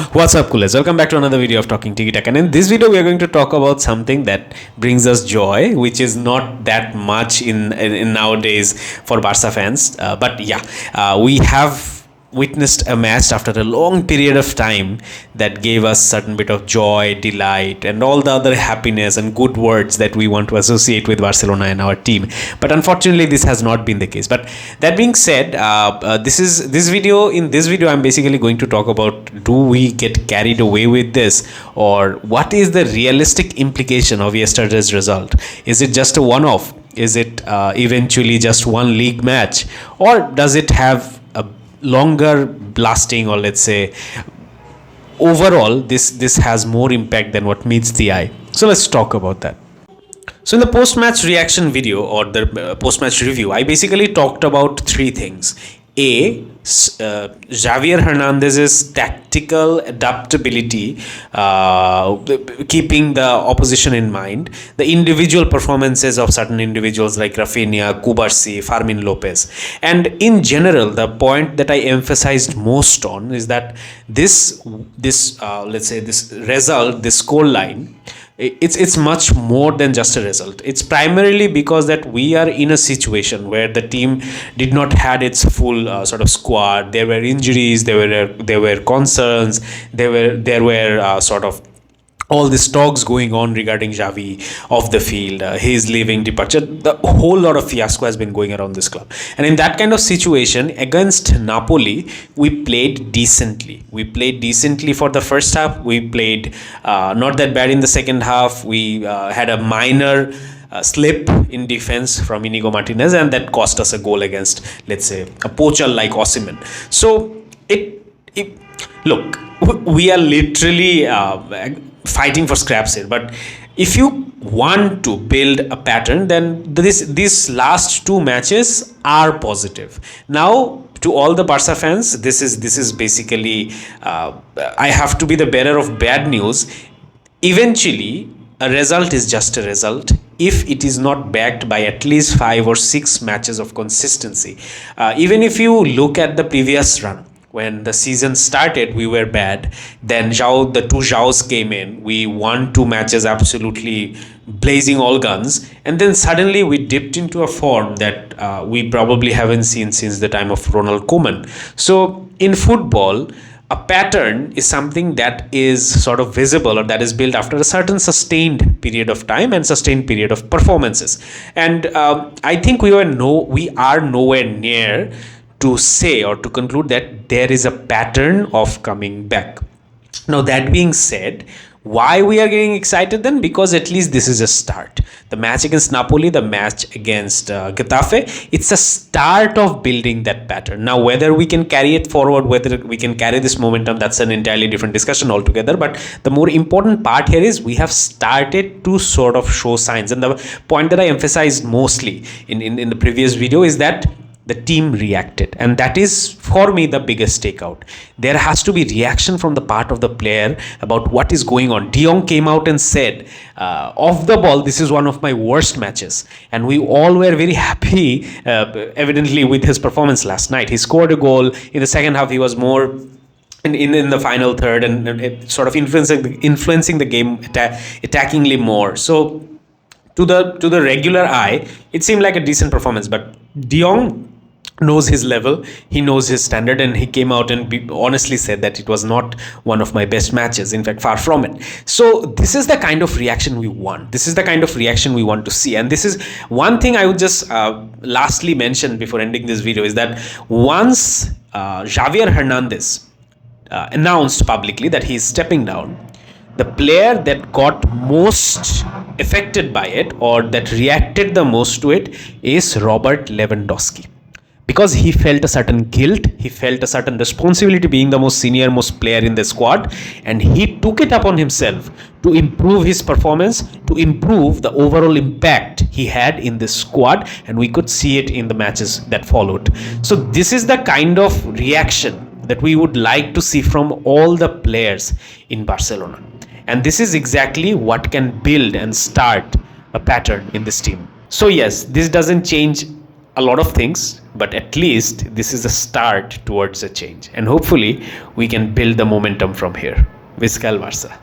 What's up, coolers? Welcome back to another video of Talking Tiki-Taka. And in this video, we are going to talk about something that brings us joy, which is not that much in nowadays for Barca fans. We have witnessed a match after a long period of time that gave us certain bit of joy, delight, and all the other happiness and good words that we want to associate with Barcelona and our team. But unfortunately, this has not been the case. But that being said, in this video, I'm basically going to talk about, do we get carried away with this, or what is the realistic implication of yesterday's result? Is it just a one-off? Is it eventually just one league match, or does it have a longer lasting, or let's say overall this has more impact than what meets the eye? So let's talk about that. So in the post-match reaction video, or the post-match review, I basically talked about three things. Javier Hernandez's tactical adaptability, keeping the opposition in mind, the individual performances of certain individuals like Rafinha, Kubarsi, Fermin Lopez, and in general, the point that I emphasized most on is that this result, this score line, it's much more than just a result. It's primarily because that we are in a situation where the team did not had its full sort of squad. There were injuries, there were concerns, there were sort of all these talks going on regarding Xavi off the field, his leaving, departure. The whole lot of fiasco has been going around this club. And in that kind of situation, against Napoli, we played decently. We played decently for the first half. We played not that bad in the second half. We had a minor slip in defense from Inigo Martinez, and that cost us a goal against, let's say, a poacher like Osimhen. So look, we are literally fighting for scraps here, but if you want to build a pattern, then these last two matches are positive. Now, to all the Barca fans, this is basically I have to be the bearer of bad news. Eventually, a result is just a result if it is not backed by at least 5 or 6 matches of consistency. Even if you look at the previous run, when the season started, we were bad. Then the two Joaos came in. We won 2 matches absolutely blazing all guns. And then suddenly we dipped into a form that we probably haven't seen since the time of Ronald Koeman. So in football, a pattern is something that is sort of visible, or that is built after a certain sustained period of time and sustained period of performances. And I think we are nowhere near to say or to conclude that there is a pattern of coming back. Now, that being said, why we are getting excited then? Because at least this is a start. The match against Napoli, the match against Getafe, it's a start of building that pattern. Now, whether we can carry it forward, whether we can carry this momentum, that's an entirely different discussion altogether. But the more important part here is we have started to sort of show signs. And the point that I emphasized mostly in the previous video is that the team reacted, and that is for me the biggest takeout. There has to be reaction from the part of the player about what is going on. De Jong came out and said, off the ball, this is one of my worst matches, and we all were very happy evidently with his performance last night. He scored a goal in the second half. He was more in the final third and sort of influencing the game attackingly more. So to the regular eye, it seemed like a decent performance, but De Jong knows his level, he knows his standard, and he came out and honestly said that it was not one of my best matches. In fact, far from it. So this is the kind of reaction we want. This is the kind of reaction we want to see. And this is one thing I would just lastly mention before ending this video, is that once Javier Hernandez announced publicly that he is stepping down, the player that got most affected by it, or that reacted the most to it, is Robert Lewandowski. Because he felt a certain guilt, he felt a certain responsibility being the most senior, most player in the squad, and he took it upon himself to improve his performance, to improve the overall impact he had in this squad, and we could see it in the matches that followed. So this is the kind of reaction that we would like to see from all the players in Barcelona. And this is exactly what can build and start a pattern in this team. So yes, this doesn't change a lot of things, but at least this is a start towards a change. And hopefully, we can build the momentum from here. Viscal Varsa.